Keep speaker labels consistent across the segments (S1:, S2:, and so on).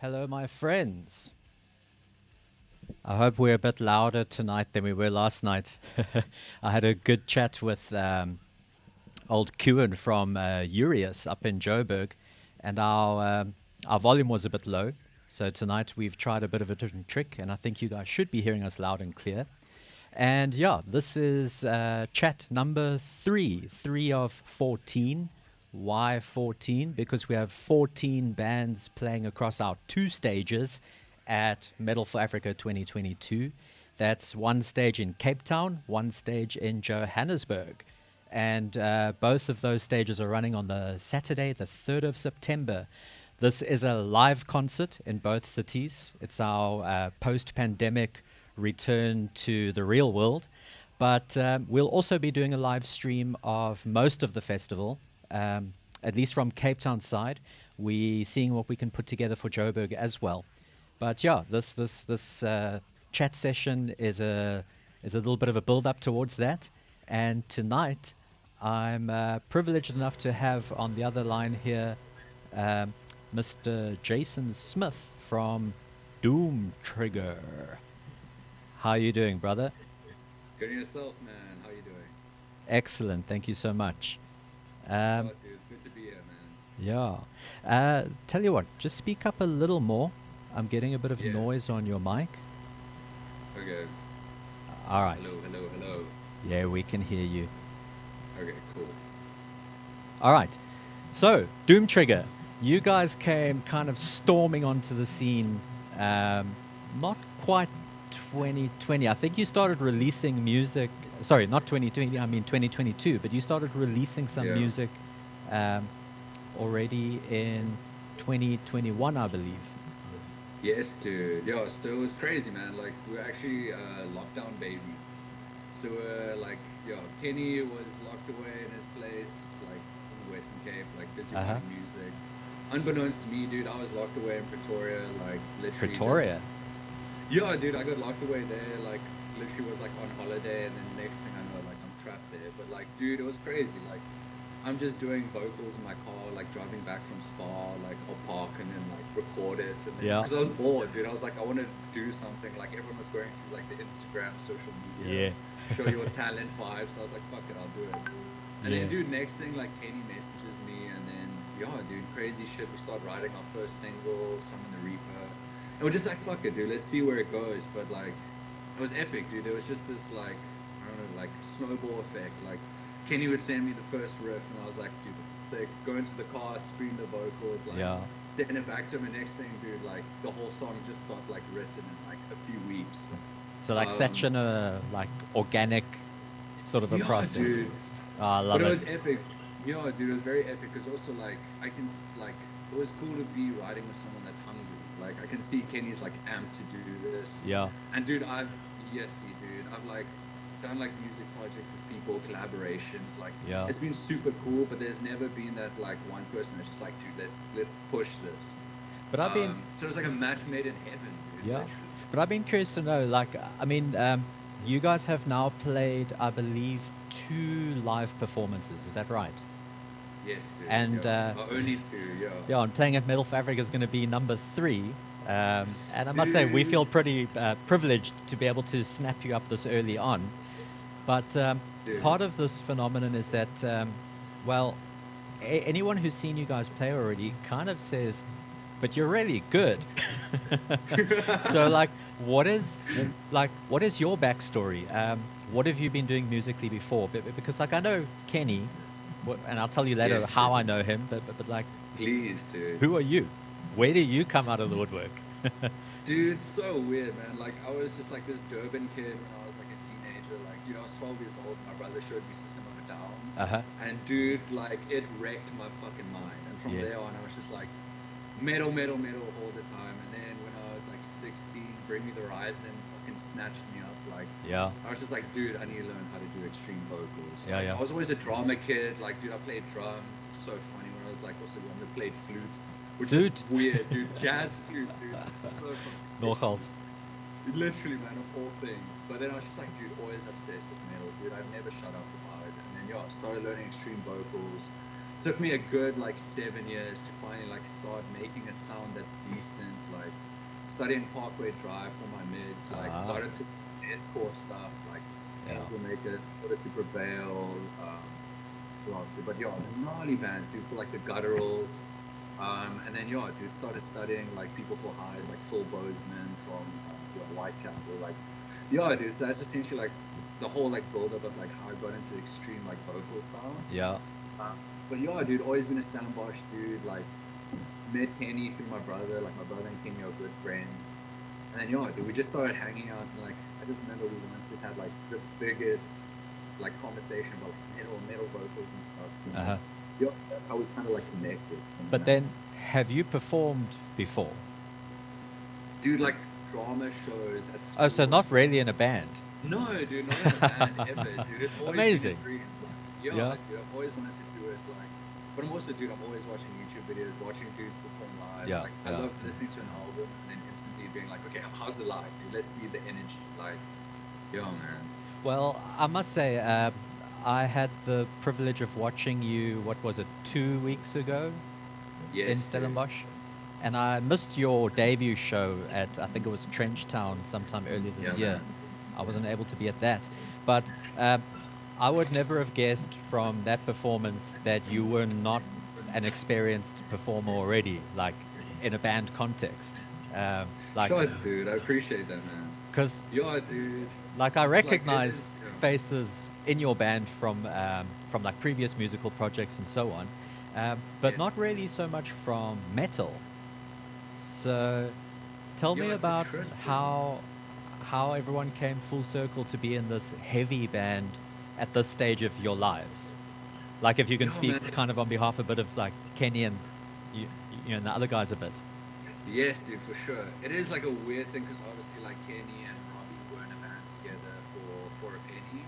S1: Hello, my friends. I hope we're a bit louder tonight than we were last night. I had a good chat with old Kewan from Urias up in Joburg, and our volume was a bit low. So tonight we've tried a bit of a different trick, and I think you guys should be hearing us loud and clear. And yeah, this is chat number 3 of 14. Why 14? Because we have 14 bands playing across our 2 stages at Metal for Africa 2022. That's one stage in Cape Town, one stage in Johannesburg. And both of those stages are running on the Saturday, the 3rd of September. This is a live concert in both cities. It's our post-pandemic return to the real world. But we'll also be doing a live stream of most of the festival, at least from Cape Town side. We're seeing what we can put together for Joburg as well. But yeah, this chat session is a little bit of a build-up towards that. And tonight, I'm privileged enough to have on the other line here Mr. Jason Smith from DOOMTRIGGER. How are you doing, brother?
S2: Good yourself, man. How you doing?
S1: Excellent. Thank you so much.
S2: Oh, dude, it's good to be here, man.
S1: Yeah. Tell you what, just speak up a little more. I'm getting a bit of
S2: Yeah.
S1: noise on your mic.
S2: Okay.
S1: All right.
S2: Hello.
S1: Yeah, we can hear you.
S2: Okay, cool.
S1: All right. So, DOOMTRIGGER, you guys came kind of storming onto the scene, not quite 2020. I think you started releasing music. Sorry, not 2020. I mean 2022. But you started releasing some
S2: Yeah.
S1: music already in 2021, I believe.
S2: Yes, dude. Yeah, so it was crazy, man. Like, we were actually lockdown babies. So, Kenny was locked away in his place, like, in the Western Cape, like, busy
S1: Uh-huh.
S2: writing music. Unbeknownst to me, dude, I was locked away in Pretoria, like, literally
S1: Pretoria.
S2: Yeah, dude, I got locked away there, like, literally was, like, on holiday, and then next thing I know, like, I'm trapped there. But, like, dude, it was crazy. Like, I'm just doing vocals in my car, like, driving back from Spa, like, I'll park and then, like, record it. And then,
S1: Yeah.
S2: because I was bored, dude. I was like, I want to do something. Like, everyone was going through, like, the Instagram, social media, show your talent vibes. So I was like, fuck it, I'll do it. And then, dude, next thing, like, Kenny messages me, and then, yeah, dude, crazy shit. We start writing our first single, Some in the Reaper. And we're just like, fuck it, dude, let's see where it goes. But, like, it was epic, dude. It was just this, like, I don't know, like, snowball effect. Like, Kenny would send me the first riff, and I was like, dude, this is sick. Go into the car, scream the vocals, like, send it back to him. And next thing, dude, like, the whole song just got, like, written in, like, a few weeks.
S1: So, like, such an, like, organic sort of a process.
S2: Dude.
S1: Oh, I love
S2: But
S1: it.
S2: it was epic. Yeah, dude, it was very epic because also, like, like, it was cool to be writing with someone that's hungry. Like, I can see Kenny's, like, amped to do this.
S1: Yeah.
S2: And, dude, I've like, done, like, music projects with people, collaborations. Like, it's been super cool, but there's never been that, like, one person that's just like, dude, let's push this.
S1: But I've been...
S2: So it's like a match made in heaven, dude.
S1: Yeah. But I've been curious to know, like, I mean, you guys have now played, I believe, 2 live performances. Is that right?
S2: Yes, dude.
S1: And
S2: only 2, yeah.
S1: Yeah, and playing at Metal for Africa is going to be number 3. And I must say, we feel pretty privileged to be able to snap you up this early on. But part of this phenomenon is that, well, anyone who's seen you guys play already kind of says, but you're really good. So, like, what is your backstory? What have you been doing musically before? Because, like, I know Kenny, and I'll tell you later how I know him, but like...
S2: Please, dude.
S1: Who are you? Where do you come out of the woodwork?
S2: Dude, it's so weird, man. Like, I was just like this Durban kid when I was like a teenager. Like, dude, I was 12 years old. My brother showed me System of a Down. And, dude, like, it wrecked my fucking mind. And from there on, I was just like, metal all the time. And then when I was like 16, Bring Me the Horizon fucking snatched me up. Like, I was just like, dude, I need to learn how to do extreme vocals. Like, I was always a drama kid. Like, dude, I played drums. It's so funny when I was like also the one that played flute. Which is weird, dude. Jazz flute, dude. So funny.
S1: Nogals.
S2: Literally, man, of all things. But then I was just like, dude, always obsessed with metal, dude. I've never shut up about it. And then, started learning extreme vocals. took me a good like 7 years to finally like start making a sound that's decent. Like studying Parkway Drive for my mids, like got into core stuff, like Angel Makers, Order to Prevail, but yeah, the gnarly bands, dude, for like the Gutturals. And then yeah, dude, started studying like People for Highs, like Phil Bozeman from Whitechapel, like yeah, dude. So that's essentially like the whole like build up of like how I got into extreme like vocal sound.
S1: Yeah.
S2: But yeah, dude, always been a Stellenbosch dude. Like met Kenny through my brother. Like my brother and Kenny are good friends. And then yeah, dude, we just started hanging out and like I just remember we once just had like the biggest like conversation about metal vocals and stuff. Yeah, that's how we kind of like connected.
S1: But then, have you performed before?
S2: Dude, like drama shows at school.
S1: Oh, so not really in a band?
S2: No, dude, not in a band ever, dude. It's always
S1: amazing.
S2: Been a dream. Yeah, dude, I've always wanted to do it. Like, but I'm also, dude, I'm always watching YouTube videos, watching dudes perform live.
S1: Yeah,
S2: like, I love listening to an album and then instantly being like, okay, how's the live, dude? Let's see the energy. Like, yeah, man.
S1: Well, I must say, I had the privilege of watching you, what was it, 2 weeks ago?
S2: Yes,
S1: in Stellenbosch. And I missed your debut show at, I think it was Trenchtown sometime earlier this year. I wasn't able to be at that. But I would never have guessed from that performance that you were not an experienced performer already, like in a band context.
S2: Like, sure, dude. I appreciate that, man.
S1: Because,
S2: yeah, dude.
S1: Like, I recognize faces in your band from like previous musical projects and so on, but not really so much from metal. So, tell me about how everyone came full circle to be in this heavy band at this stage of your lives. Like, if you can speak kind of on behalf a bit of like Kenny and you know, and the other guys a bit.
S2: Yes, dude, for sure. It is like a weird thing because obviously like Kenny and Robbie were in a band together for a penny.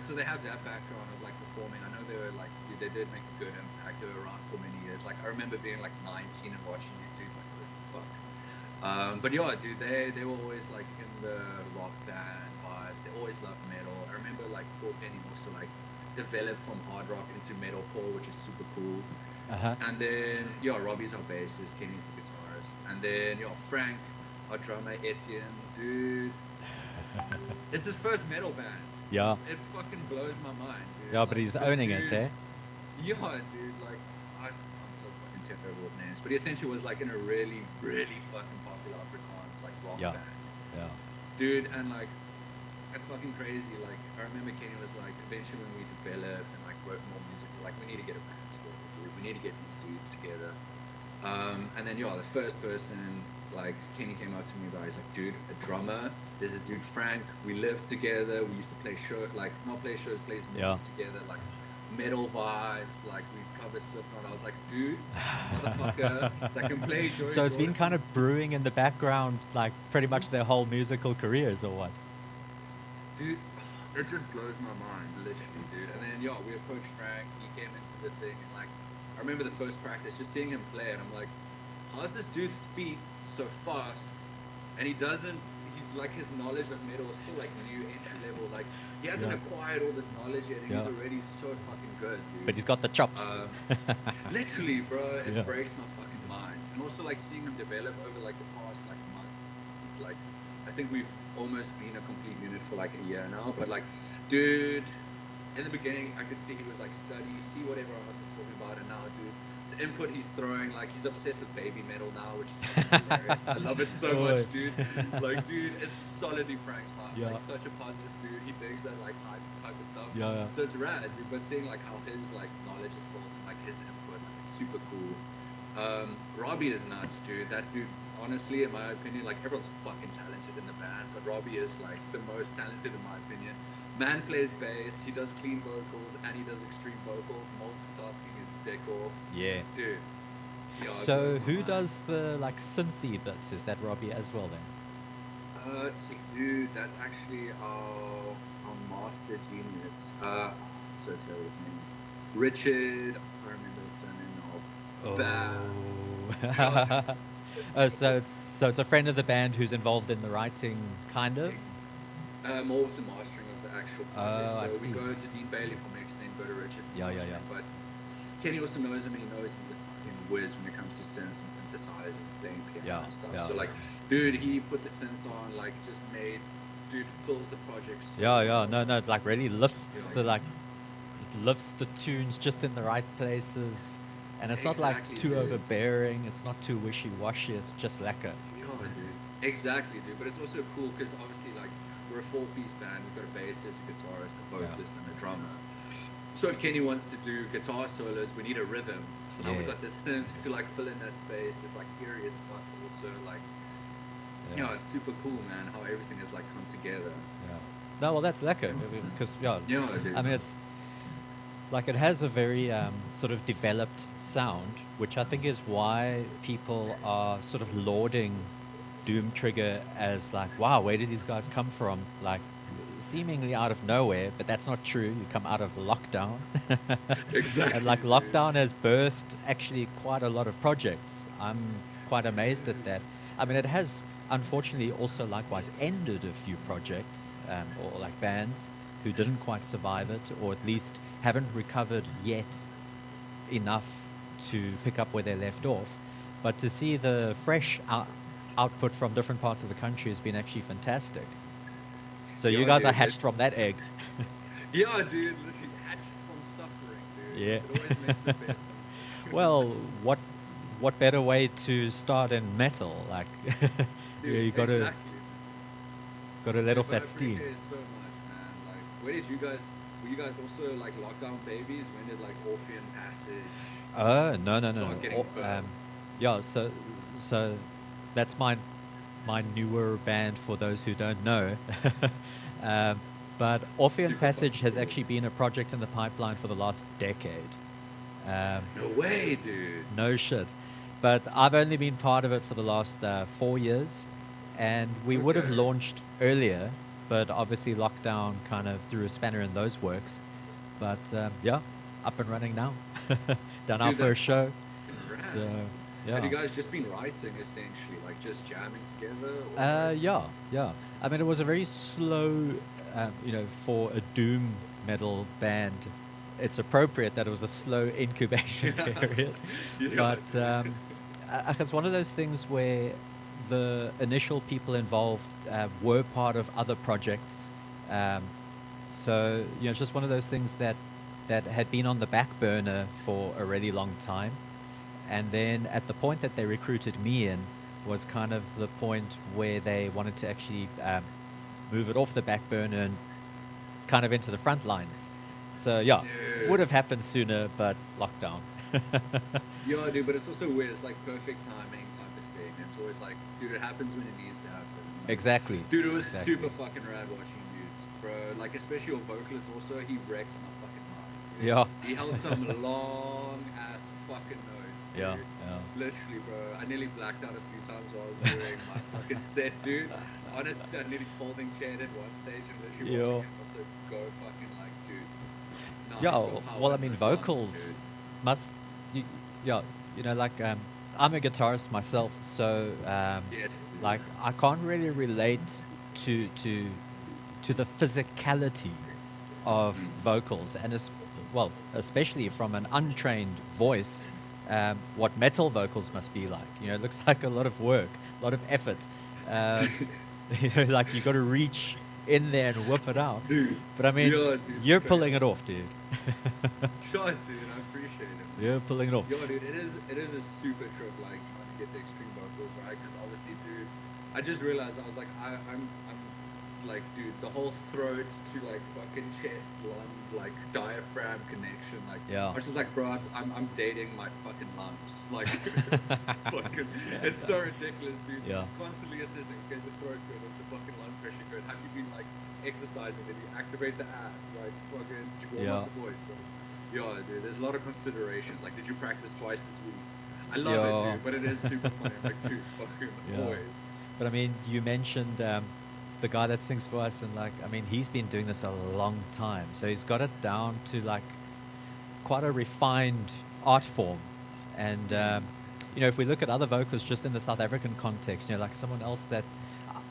S2: So they have that background of like performing. I know they were like, they did make a good impact. They were around for many years. Like I remember being like 19 and watching these dudes like, what the fuck. But yeah, dude, they were always like in the rock band vibes. They always loved metal. I remember like For Penny also like developed from hard rock into metalcore, which is super cool. And then yeah, Robbie's our bassist, Kenny's the guitarist, and then yeah, Frank, our drummer, Etienne, dude. It's his first metal band.
S1: Yeah.
S2: It fucking blows my mind, dude.
S1: Yeah, like, but he's owning it, eh?
S2: Yeah, dude. Like I'm so fucking terrible with names, but he essentially was like in a really, really fucking popular Afrikaans like rock band.
S1: Yeah.
S2: Dude, and like that's fucking crazy. Like I remember Kenny was like, eventually when we developed and like wrote more music, like we need to get a band together, dude. We need to get these dudes together. And then yeah, the first person like Kenny came out to me about, he's like, dude, a drummer. There's a dude Frank. We lived together. We used to play shows, like not play shows, play music together, like metal vibes. Like we cover Slipknot. I was like, dude, motherfucker, that can play.
S1: So it's been kind of brewing in the background, like pretty much their whole musical careers, or what?
S2: Dude, it just blows my mind, literally, dude. And then yeah, we approached Frank. He came into the thing, and like I remember the first practice, just seeing him play, and I'm like, how's this dude's feet so fast? And he doesn't. Like his knowledge of metal is still like new entry level. Like he hasn't acquired all this knowledge yet, and he's already so fucking good, dude.
S1: But he's got the chops.
S2: Literally, bro, it breaks my fucking mind. And also like seeing him develop over like the past like month. It's like I think we've almost been a complete unit for like a year now. But like, dude, in the beginning I could see he was like study, see what everyone else is talking about, and now, dude, the input he's throwing, like he's obsessed with baby metal now, which is hilarious. I love it so much, dude. Like, dude, it's solidly Frank's heart. Like such a positive dude. He digs that like hype type of stuff. So it's rad, dude. But seeing like how his like knowledge is built and like his input, like it's super cool. Robbie is nuts, dude. That dude, honestly, in my opinion, like everyone's fucking talented in the band, but Robbie is like the most talented in my opinion. Man plays bass, he does clean vocals, and he does extreme vocals. Multitasking his dick off. Yeah. Dude. Yeah,
S1: so who does the like synthy bits? Is that Robbie as well then?
S2: So dude, that's actually our master genius. So terrible name. Richard, I remember his surname now.
S1: Oh, so it's a friend of the band who's involved in the writing, kind of?
S2: More with the mastering of the actual project. So we go to Dean Bailey for mixing, go to Richard for mastering. But Kenny also knows him, and he knows he's a fucking whiz when it comes to synths and synthesizers and playing piano and stuff. So like, dude, he put the synths on, like, just made, dude, fills the project. So
S1: no, like really lifts lifts the tunes just in the right places, and it's not like too overbearing. It's not too wishy-washy. It's just lekker.
S2: Dude. Exactly, dude. But it's also cool because obviously, like, we're a 4-piece band. We've got a bassist, a guitarist, a vocalist, and a drummer. So if Kenny wants to do guitar solos, we need a rhythm. So now we've got this synth to like fill in that space. It's like eerie as fuck. Also, like, you know, it's super cool, man. How everything has like come together.
S1: Yeah. No, well, that's lekker because I mean, it's like it has a very sort of developed sound, which I think is why people are sort of lauding Doomtrigger as like, wow, where did these guys come from? Like, seemingly out of nowhere, but that's not true. You come out of lockdown.
S2: Exactly.
S1: And like lockdown has birthed actually quite a lot of projects. I'm quite amazed at that. I mean, it has unfortunately also likewise ended a few projects or like bands who didn't quite survive it, or at least haven't recovered yet enough to pick up where they left off. But to see the fresh output from different parts of the country has been actually fantastic. So you guys are hatched from that egg.
S2: Yeah, dude, literally hatched from suffering, dude.
S1: Yeah.
S2: It always makes the best.
S1: Well, what better way to start in metal? Like,
S2: dude,
S1: you gotta let off that steam.
S2: I appreciate it so much, man. Like, where did you guys? Were you guys also like lockdown babies? When did like Orphean Passage?
S1: No. Yeah, so that's my newer band for those who don't know. But Orphean Passage has actually been a project in the pipeline for the last decade.
S2: No way, dude.
S1: No shit. But I've only been part of it for the last 4 years, and we would have launched earlier, but obviously lockdown kind of threw a spanner in those works. But up and running now. Done our first show. So yeah.
S2: Have you guys just been writing essentially, like just jamming together?
S1: Yeah. I mean, it was a very slow, for a doom metal band. It's appropriate that it was a slow incubation period. But it's one of those things where the initial people involved were part of other projects. So, it's just one of those things that had been on the back burner for a really long time. And then at the point that they recruited me in was kind of the point where they wanted to actually move it off the back burner and kind of into the front lines. So would have happened sooner, but lockdown.
S2: Yeah, dude, but it's also weird. It's like perfect timing type of thing. It's always like, dude, it happens when it needs to happen.
S1: Exactly.
S2: Dude, it was super fucking rad watching dudes, bro. Like, especially your vocalist also, he wrecks my fucking mind. Dude.
S1: Yeah.
S2: He held some long ass fucking notes. Dude.
S1: Yeah.
S2: Literally, bro. I nearly blacked out a few times while I was doing my fucking set, dude. Honestly, I nearly folding chaired at one stage and literally watching him also go fucking like, dude.
S1: Well, I mean, vocals must, I'm a guitarist myself, so like I can't really relate to the physicality of vocals, and especially from an untrained voice. What metal vocals must be like. It looks like a lot of work, a lot of effort. Like you got to reach in there and whip it out.
S2: Dude.
S1: But I mean, you're pulling it off, dude.
S2: Sure, dude. I appreciate it.
S1: You're pulling it off.
S2: Yo, dude, it is a super trip, like trying to get the extreme vocals right. Because obviously, dude, I just realized I was like, I'm like, dude, the whole throat to like fucking chest, lung, like diaphragm connection, like I was just like, bro, I'm dating my fucking lungs, like it's so ridiculous, dude. Constantly assessing, okay, is the throat good, is the fucking lung pressure good, have you been like exercising, did you activate the abs, like fucking did you warm up the voice, like, dude, there's a lot of considerations, like did you practice twice this week? I love it, dude, but it is super funny, I'm like, dude, fucking boys.
S1: But I mean, you mentioned the guy that sings for us, and like, I mean, he's been doing this a long time, so he's got it down to like quite a refined art form. And if we look at other vocalists just in the South African context, like someone else that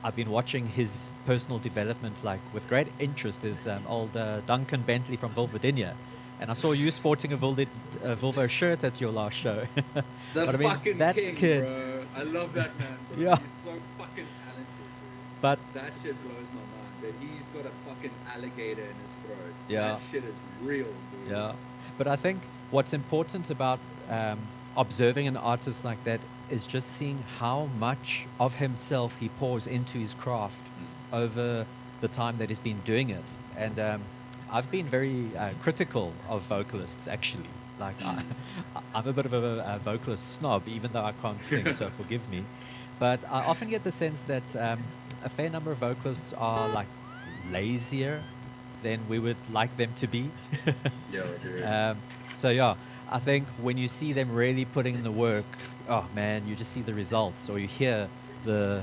S1: I've been watching his personal development like with great interest is old Duncan Bentley from Virginia, And I saw you sporting a Volvo shirt at your last show.
S2: The
S1: But I mean,
S2: fucking
S1: that
S2: king,
S1: kid,
S2: bro. I love that man, bro.
S1: yeah.
S2: He's so fucking talented, dude.
S1: But
S2: That shit blows my mind. That he's got a fucking alligator in his throat.
S1: yeah,
S2: That shit is real, dude.
S1: yeah. But I think what's important about observing an artist like that is just seeing how much of himself he pours into his craft over the time that he's been doing it. And I've been very critical of vocalists, actually. Like, I'm a bit of a vocalist snob, even though I can't sing, so forgive me. But I often get the sense that a fair number of vocalists are like lazier than we would like them to be.
S2: Yeah, dude.
S1: So yeah, I think when you see them really putting in the work, oh man, you just see the results, or you hear the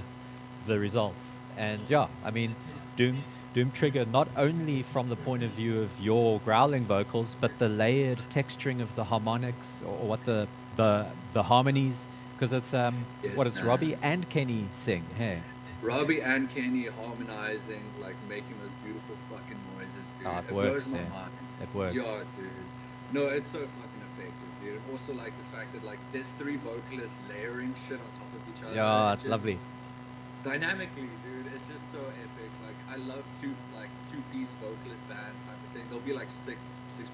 S1: results. And yeah, I mean, Doom Trigger, not only from the point of view of your growling vocals, but the layered texturing of the harmonics, or what the harmonies, because it's what it's Robbie and Kenny sing. Hey,
S2: Robbie and Kenny harmonizing, like making those beautiful fucking noises, dude.
S1: oh,
S2: it blows my
S1: yeah.
S2: mind.
S1: It works.
S2: Yeah, dude. No, it's so fucking effective, dude. And also like the fact that like there's 3 vocalists layering shit on top of each other.
S1: Yeah, it's lovely.
S2: Dynamically, dude, it's just so epic. Like I love two-piece vocalist bands type of thing. There'll be like six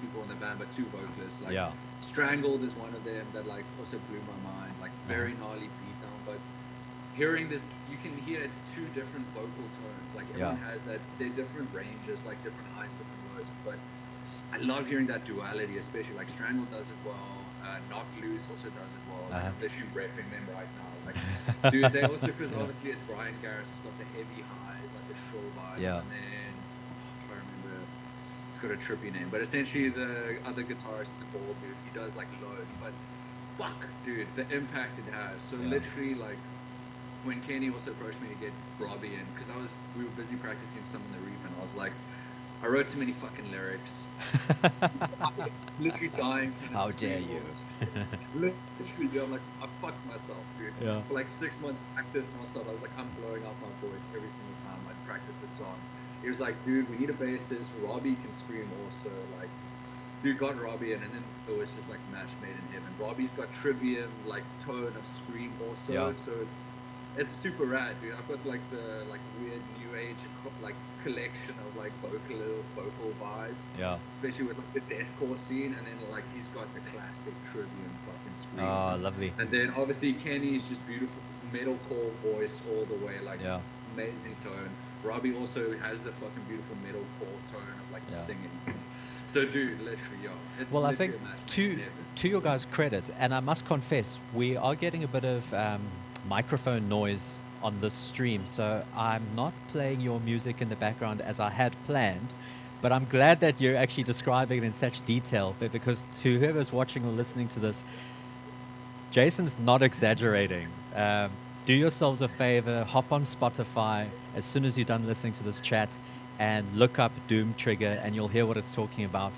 S2: people in the band, but 2 vocalists. Like
S1: Yeah.
S2: Strangled is one of them that like also blew my mind. Like very gnarly beatdown, but hearing this, you can hear it's 2 different vocal tones. Like everyone has that, they're different ranges, like different highs, different lows. But I love hearing that duality, especially like Strangled does it well. Knock Loose also does it well. Like, I'm literally repping them right now. Like, dude, they also, because obviously it's Brian Garris, who's got the heavy highs, like the shrill vibes, and then I'm trying to remember, it's got a trippy name, but essentially the other guitarist is a bald dude. He does like lows, but fuck, dude, the impact it has. So literally, like, when Kenny also approached me to get Robbie in, because we were busy practicing some in the Reef, and I was like, I wrote too many fucking lyrics. Literally dying.
S1: How dare you?
S2: Literally, dude, I'm like, I fucked myself, dude.
S1: Yeah.
S2: For like 6 months practice nonstop, I was like, I'm blowing up my voice every single time I practice this song. He was like, dude, we need a bassist. Robbie can scream also. Like, dude, got Robbie in, and then it was just like match made in heaven. Robbie's got trivium, like tone of scream also, so it's super rad, dude. I've got like the weird new age like collection of like vocal vibes.
S1: Yeah.
S2: Especially with like the deathcore scene, and then like he's got the classic trivium fucking scream.
S1: Oh, lovely.
S2: And then obviously Kenny's just beautiful metalcore voice all the way, like amazing tone. Robbie also has the fucking beautiful metalcore tone of like singing. So dude, literally, it's
S1: well, I
S2: literally
S1: think to your guys' credit, and I must confess, we are getting a bit of microphone noise on this stream, so I'm not playing your music in the background as I had planned, but I'm glad that you're actually describing it in such detail, but because to whoever's watching or listening to this, Jason's not exaggerating. Do yourselves a favor, hop on Spotify as soon as you're done listening to this chat and look up Doom Trigger, and you'll hear what it's talking about.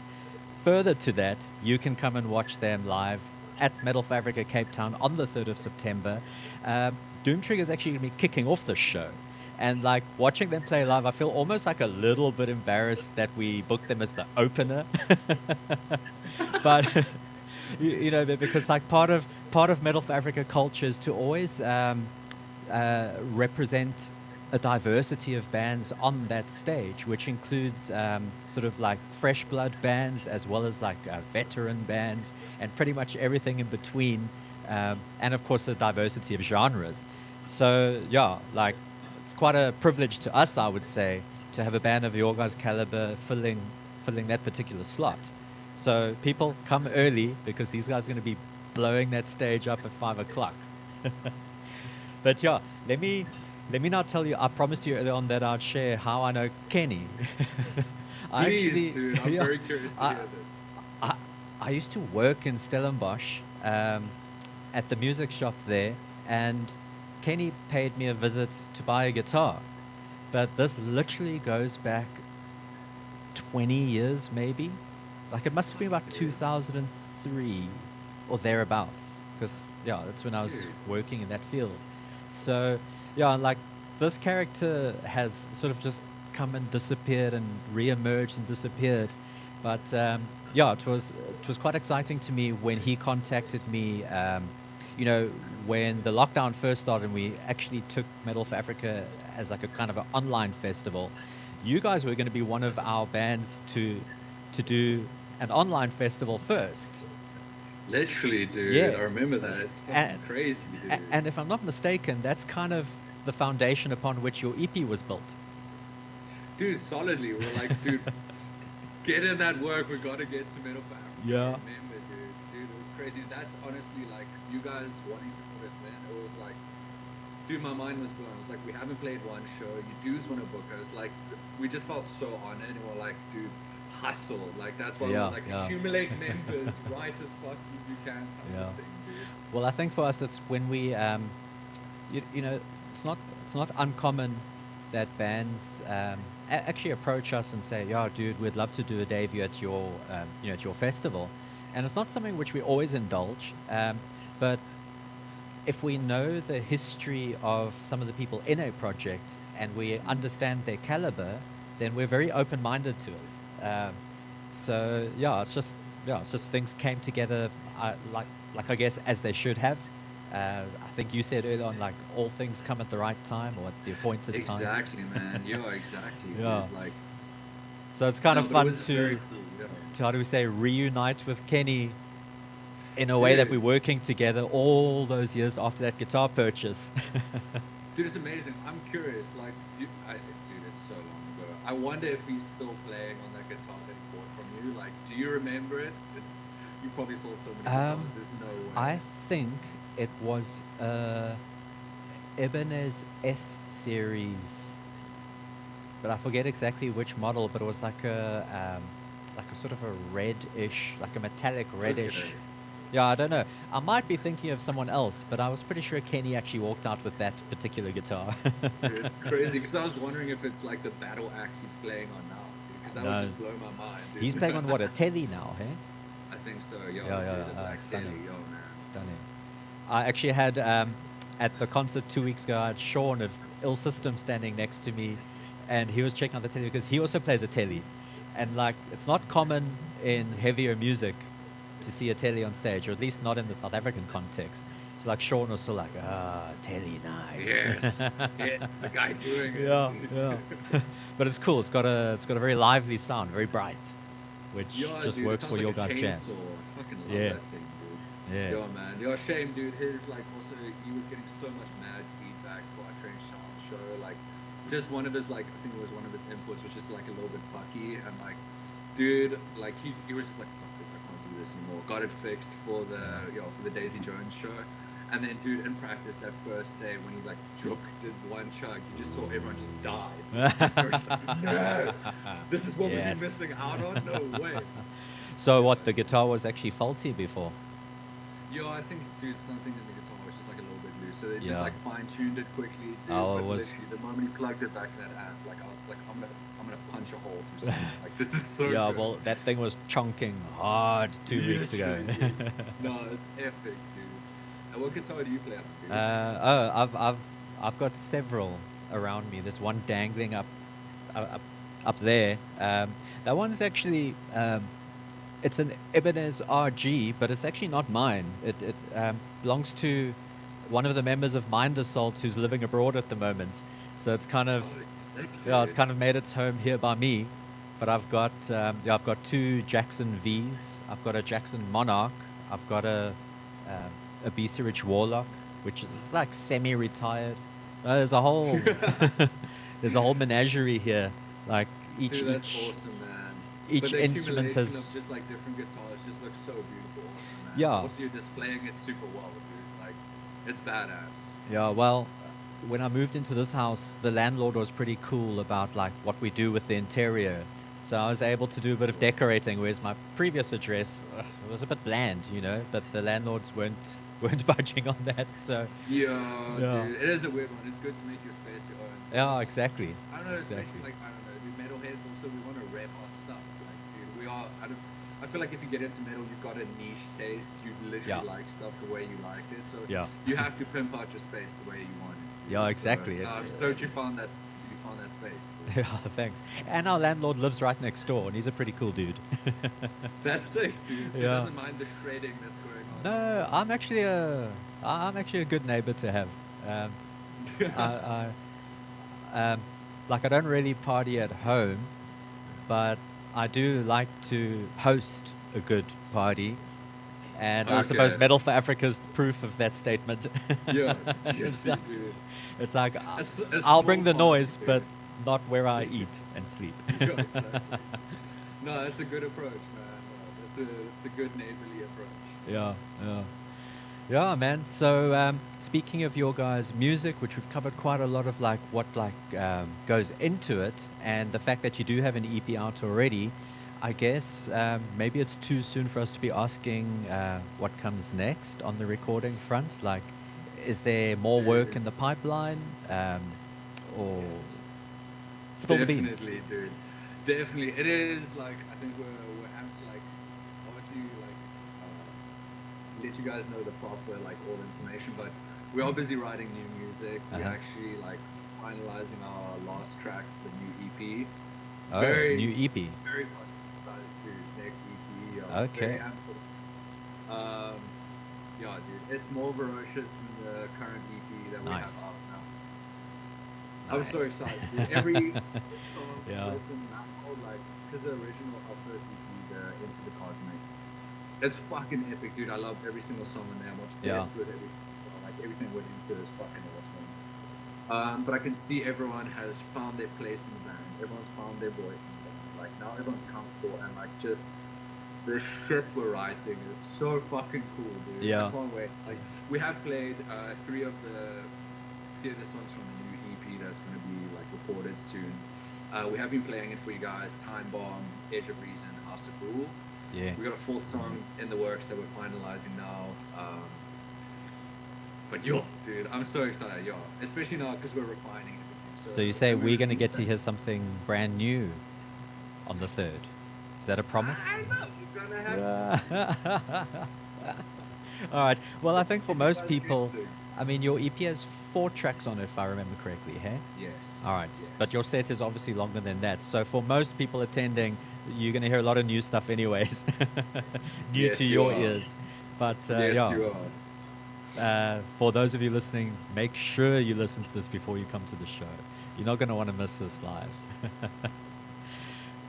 S1: Further to that, you can come and watch them live at METAL4AFRICA Cape Town on the 3rd of September. Doom Trigger is actually going to be kicking off the show. And like watching them play live, I feel almost like a little bit embarrassed that we booked them as the opener. But, you know, because like part of METAL4AFRICA culture is to always represent a diversity of bands on that stage, which includes sort of like fresh blood bands as well as like veteran bands and pretty much everything in between, and of course the diversity of genres. So yeah, like it's quite a privilege to us, I would say, to have a band of your guys' caliber filling that particular slot. So people come early because these guys are going to be blowing that stage up at 5 o'clock. But yeah, let me now tell you, I promised you earlier on that I'd share how I know Kenny.
S2: Please, dude, I'm very curious to hear this.
S1: I used to work in Stellenbosch at the music shop there, and Kenny paid me a visit to buy a guitar. But this literally goes back 20 years, maybe. Like it must have been about 2003 or thereabouts, because yeah, that's when I was working in that field. So yeah, like this character has sort of just come and disappeared and re-emerged and disappeared. But yeah, it was quite exciting to me when he contacted me. You know, when the lockdown first started, and we actually took Metal for Africa as like a kind of an online festival. You guys were going to be one of our bands to do an online festival first.
S2: Literally, dude.
S1: Yeah,
S2: I remember that. It's fucking
S1: and
S2: crazy, dude.
S1: and if I'm not mistaken, that's kind of the foundation upon which your EP was built.
S2: Dude, solidly. We're like, dude, get in that work. We gotta get to Metal for Africa.
S1: Yeah.
S2: I remember, dude. Dude, it was crazy. That's honestly like you guys wanting to put us in. It was like, dude, my mind was blown. It was like we haven't played one show. You dudes want to book us. Like we just felt so honored, and we're like, dude, hustle. Like that's why
S1: Yeah,
S2: we're like
S1: yeah.
S2: accumulate members, write as fast as you can, type
S1: Yeah.
S2: of thing, dude.
S1: Well, I think for us, it's when we, you know, it's not uncommon that bands actually approach us and say, "Yeah, dude, we'd love to do a debut at your, you know, at your festival," and it's not something which we always indulge, but if we know the history of some of the people in a project and we understand their caliber, then we're very open-minded to it. So it's just things came together, like I guess as they should have. I think you said earlier on, like all things come at the right time or at the appointed time.
S2: Exactly, man. Yeah, exactly.
S1: Yeah.
S2: Dude. Like,
S1: So it's kind
S2: no,
S1: of
S2: but it
S1: fun
S2: was very cool. Yeah.
S1: to, how do we say, reunite with Kenny in a way that
S2: Dude.
S1: we're working together all those years after that guitar purchase.
S2: Dude, it's amazing. I'm curious. Like, dude, it's so long ago. I wonder if he's still playing on that guitar that he bought from you. Like, do you remember it? You probably sold so many guitars. There's no way.
S1: I think it was Ibanez S series, but I forget exactly which model. But it was like a sort of a reddish, like a metallic reddish.
S2: Okay.
S1: Yeah, I don't know. I might be thinking of someone else, but I was pretty sure Kenny actually walked out with that particular guitar.
S2: Dude, it's crazy because I was wondering if it's like the battle axe he's playing on now. Because that
S1: No.
S2: would just blow my mind. Dude.
S1: He's playing on what, a telly now, hey?
S2: I think so. Yo,
S1: Yeah,
S2: dude, the Black
S1: stunning.
S2: Telly, yo, man.
S1: Stunning. I actually had, at the concert 2 weeks ago, I had Sean of Ill System standing next to me, and he was checking out the telly because he also plays a telly. And like, it's not common in heavier music to see a telly on stage, or at least not in the South African context. So like Sean was still like, telly, nice.
S2: Yes, yes, it's the guy doing it.
S1: Yeah,
S2: dude.
S1: yeah. But it's cool. It's got a very lively sound, very bright, which
S2: Yeah,
S1: just
S2: dude, it
S1: works
S2: sounds
S1: for your
S2: like a
S1: guys' jam.
S2: chainsaw. I fucking love
S1: Yeah.
S2: that thing, dude.
S1: Yeah.
S2: Yo, man. Yo, shame, dude. His, like, also, he was getting so much mad feedback for our Train Sound show. Like, just one of his, like, I think it was one of his inputs was just, like, a little bit fucky. And, like, dude, like, he was just like, fuck this, I can't do this anymore. Got it fixed for the Daisy Jones show. And then, dude, in practice that first day when he, like, did one chug, you just saw everyone just die. They were just like, no, this is what we've
S1: Yes.
S2: been missing out on? No way.
S1: So what, the guitar was actually faulty before?
S2: Yo, I think, dude, something in the guitar was just like a little bit loose. So they just
S1: Yeah.
S2: like fine-tuned it quickly, dude.
S1: Oh,
S2: but
S1: it was-
S2: literally, the moment he plugged it back in that amp, like I was like, I'm gonna punch a hole through something. Like this is so
S1: Yeah,
S2: good.
S1: well, that thing was chunking hard 2 weeks ago.
S2: Literally, dude. No, it's epic, dude. And what guitar do you play on, dude?
S1: I've got several around me. There's one dangling up there. That one's actually it's an Ibanez RG, but it's actually not mine. It belongs to one of the members of Mind Assault who's living abroad at the moment. So it's kind of it's kind of made its home here by me. But I've got two Jackson V's. I've got a Jackson Monarch. I've got a BC Rich Warlock, which is like semi-retired. There's a whole menagerie here. Like
S2: Dude, that's awesome, man.
S1: each
S2: But the
S1: instrument
S2: accumulation
S1: has-
S2: of just like different guitars just looks so beautiful, awesome, man.
S1: Yeah.
S2: Also, you're displaying it super well, dude. Like, it's badass.
S1: Yeah, well, when I moved into this house, the landlord was pretty cool about like what we do with the interior. So I was able to do a bit of decorating, whereas my previous address it was a bit bland, you know. But the landlords weren't budging on that. So
S2: Yeah,
S1: Yeah.
S2: dude. It is a weird one. It's good to make your space your own.
S1: yeah, exactly.
S2: I don't know, especially
S1: Exactly.
S2: like, I don't know, dude, metalheads also, we want to rep our stuff. Like, dude, we are, I feel like if you get into metal, you've got a niche taste. You literally
S1: Yeah.
S2: like stuff the way you like it. So
S1: Yeah.
S2: you have to pimp out your space the way you want it.
S1: Yeah, exactly.
S2: So, don't you find found that space.
S1: Yeah, thanks. And our landlord lives right next door, and he's a pretty cool dude.
S2: That's sick, dude. So he doesn't mind the shredding that's going on.
S1: No, I'm actually a good neighbor to have. I, like I don't really party at home, but I do like to host a good party. And I suppose
S2: Okay.
S1: Metal for Africa is the proof of that statement.
S2: Yeah.
S1: It's
S2: Yes,
S1: like,
S2: dude.
S1: it's like
S2: A
S1: I'll bring the
S2: small party,
S1: noise,
S2: dude.
S1: but not where I eat and sleep.
S2: Yeah, exactly. No, that's a good approach, man. That's a good neighborly approach.
S1: Yeah, yeah. Yeah, man. So speaking of your guys' music, which we've covered quite a lot of like what goes into it, and the fact that you do have an EP out already, I guess maybe it's too soon for us to be asking what comes next on the recording front. Like, is there more work in the pipeline, or spill the beans?
S2: Definitely, dude. Definitely. It is like I think we're amped to like obviously like let you guys know the proper like all information, but we are busy writing new music. We're actually like finalizing our last track for the new EP.
S1: Oh, new EP.
S2: Very much excited to next EP.
S1: Okay.
S2: Very amped for, yeah, dude. It's more ferocious than the current EP that we have out now. I'm so excited, dude. Every song written now, like, because the original, our first EP, the Into the Cosmic, it's fucking epic, dude. I love every single song in there. I'm obsessed with every single song. Like, everything went into it is fucking awesome. But I can see everyone has found their place in the band. Everyone's found their voice in the band. Like, now everyone's comfortable, and, like, just the shit we're writing is so fucking cool, dude.
S1: Yeah.
S2: I can't wait. Like, we have played three of the songs from the new EP that's going to be like recorded soon. We have been playing it for you guys. Time Bomb, Edge of Reason, House of Rule.
S1: Yeah.
S2: We got a full song in the works that we're finalizing now. But yo, dude, I'm so excited, yo. Especially now because we're refining everything.
S1: So you say we're going to get to hear something brand new on the 3rd. Is that a promise?
S2: I know, we're going to have
S1: All right. Well, I think for most people, I mean, your EP has 4 tracks on it, if I remember correctly, hey?
S2: Yes.
S1: All right.
S2: Yes.
S1: But your set is obviously longer than that. So for most people attending, you're going to hear a lot of new stuff anyways. New
S2: Yes,
S1: to
S2: you
S1: your
S2: are.
S1: ears. But
S2: Yes,
S1: yeah.
S2: you are.
S1: For those of you listening, make sure you listen to this before you come to the show. You're not going to want to miss this live.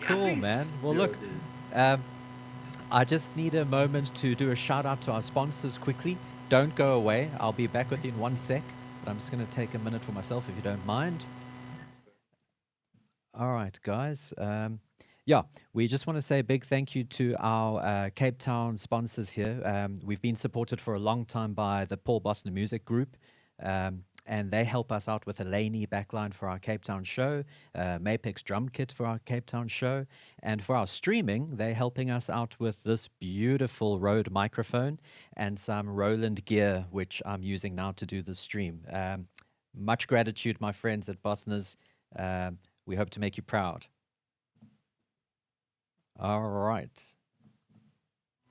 S1: Cool, man. Well,
S2: Yo,
S1: look,
S2: dude.
S1: I just need a moment to do a shout out to our sponsors quickly. Don't go away. I'll be back with you in 1 sec. But I'm just going to take a minute for myself if you don't mind. All right, guys. Yeah, we just want to say a big thank you to our Cape Town sponsors here. We've been supported for a long time by the Paul Boston Music Group. And they help us out with a Laney backline for our Cape Town show, Mapex drum kit for our Cape Town show, and for our streaming, they're helping us out with this beautiful Rode microphone and some Roland gear, which I'm using now to do the stream. Much gratitude, my friends at Bothner's. We hope to make you proud. All right.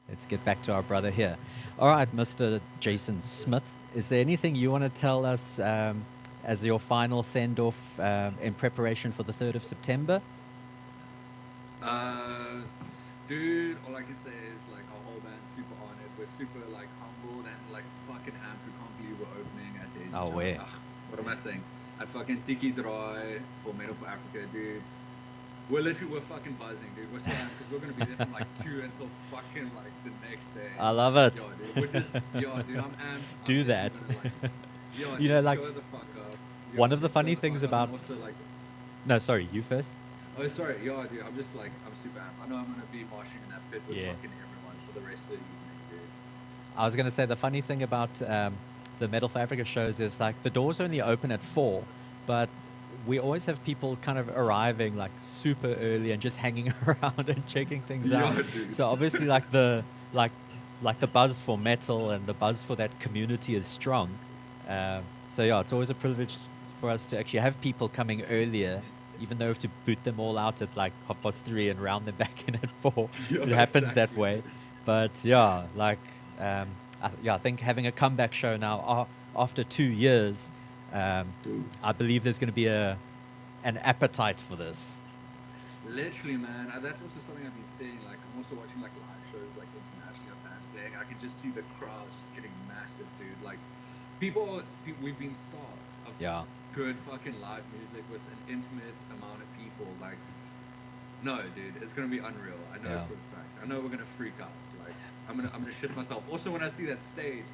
S1: Let's get back to our brother here. All right, Mr. Jason Smith. Is there anything you want to tell us as your final send-off in preparation for the 3rd of September?
S2: Dude, all I can say is like our whole band's super honored. We're super like humbled and like fucking amped. We can't believe we're opening at Daisy.
S1: Oh, where?
S2: What am I saying? At fucking Tiki Dry for METAL4AFRICA, dude. We're fucking buzzing, dude. We're so amped because we're gonna be there from like 2 until fucking like the next day.
S1: I love it.
S2: Yo, dude, we're just, yo, dude, I'm amped.
S1: Do
S2: I'm
S1: that.
S2: Yo,
S1: You know, like,
S2: show the fuck up. Yo,
S1: one of the
S2: show
S1: funny
S2: fuck
S1: things
S2: up.
S1: about...
S2: I'm also, like,
S1: No, sorry, you first.
S2: oh, sorry, yo, dude, I'm just like, I'm super amped. I know I'm gonna be marching in that pit with
S1: Yeah.
S2: fucking everyone for the rest of the evening, dude.
S1: I was going to say the funny thing about the Metal for Africa shows is like the doors only open at 4, but we always have people kind of arriving like super early and just hanging around and checking things
S2: Yeah,
S1: out.
S2: dude.
S1: So obviously like the buzz for metal and the buzz for that community is strong. So yeah, it's always a privilege for us to actually have people coming earlier, even though we have to boot them all out at like 3:30 and round them back in at 4.
S2: Yeah,
S1: It happens that
S2: exactly.
S1: way. But yeah, like I think having a comeback show now after 2 years, I believe there's going to be an appetite for this.
S2: Literally, man. That's also something I've been seeing. Like, I'm also watching like live shows, like internationally of bands playing. I can just see the crowds just getting massive, dude. Like, we've been starved of
S1: Yeah.
S2: good fucking live music with an intimate amount of people. Like, no, dude, it's gonna be unreal. I know
S1: Yeah.
S2: for a fact. I know we're gonna freak out. Like, I'm gonna shit myself. Also, when I see that stage,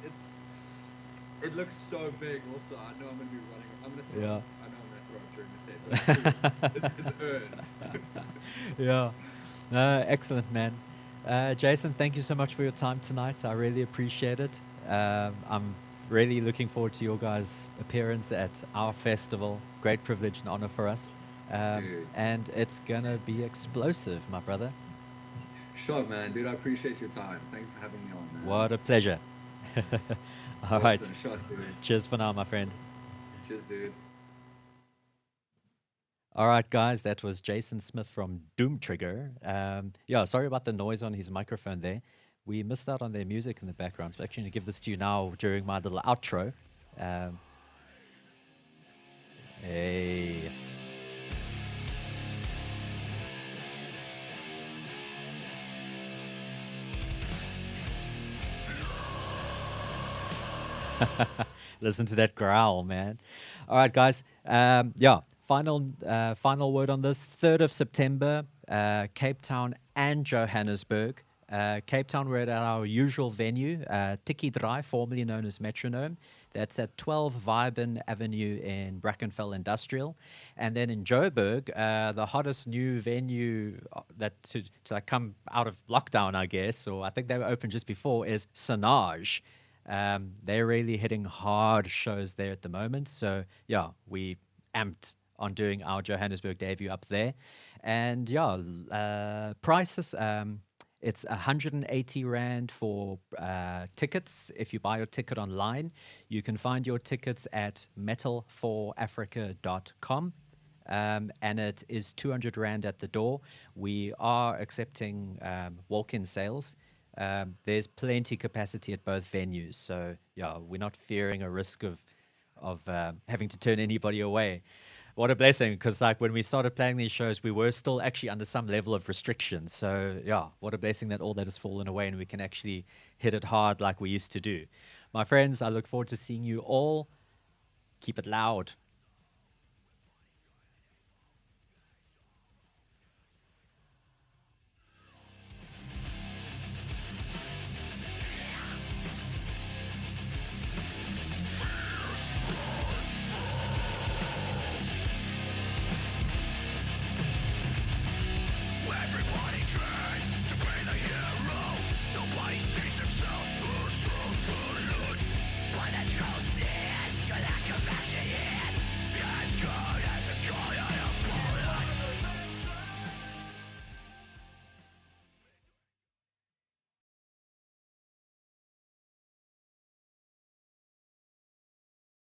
S2: it looks so big. Also, I know I'm gonna be running. I'm gonna throw.
S1: Yeah.
S2: Up. I know I'm gonna throw up during the set. But it's earned.
S1: Yeah. No, excellent, man. Jason, thank you so much for your time tonight. I really appreciate it. I'm really looking forward to your guys' appearance at our festival. Great privilege and honor for us.
S2: Dude.
S1: And it's going to be explosive, my brother.
S2: Sure, man. Dude, I appreciate your time. Thanks for having me on, man.
S1: What a pleasure. All
S2: awesome.
S1: right.
S2: Shot, dude.
S1: Cheers for now, my friend.
S2: Cheers, dude.
S1: All right, guys, that was Jason Smith from DOOMTRIGGER. Yeah, sorry about the noise on his microphone there. We missed out on their music in the background, so I'm actually going to give this to you now during my little outro. Hey. Listen to that growl, man. All right, guys. Yeah, final word on this. 3rd of September, Cape Town and Johannesburg. Cape Town, we're at our usual venue, Tiki Drive, formerly known as Metronome. That's at 12 Vibin Avenue in Brackenfell Industrial. And then in Joburg, the hottest new venue that to like come out of lockdown, I guess, or I think they were open just before, is Sonage. They're really hitting hard shows there at the moment. So, yeah, we amped on doing our Johannesburg debut up there. And, yeah, prices, it's 180 Rand for tickets. If you buy your ticket online, you can find your tickets at METAL4AFRICA.com. And it is 200 Rand at the door. We are accepting walk-in sales. There's plenty capacity at both venues, so yeah, we're not fearing a risk of having to turn anybody away. What a blessing, because like when we started playing these shows, we were still actually under some level of restriction. So yeah, what a blessing that all that has fallen away and we can actually hit it hard like we used to do. My friends, I look forward to seeing you all. Keep it loud.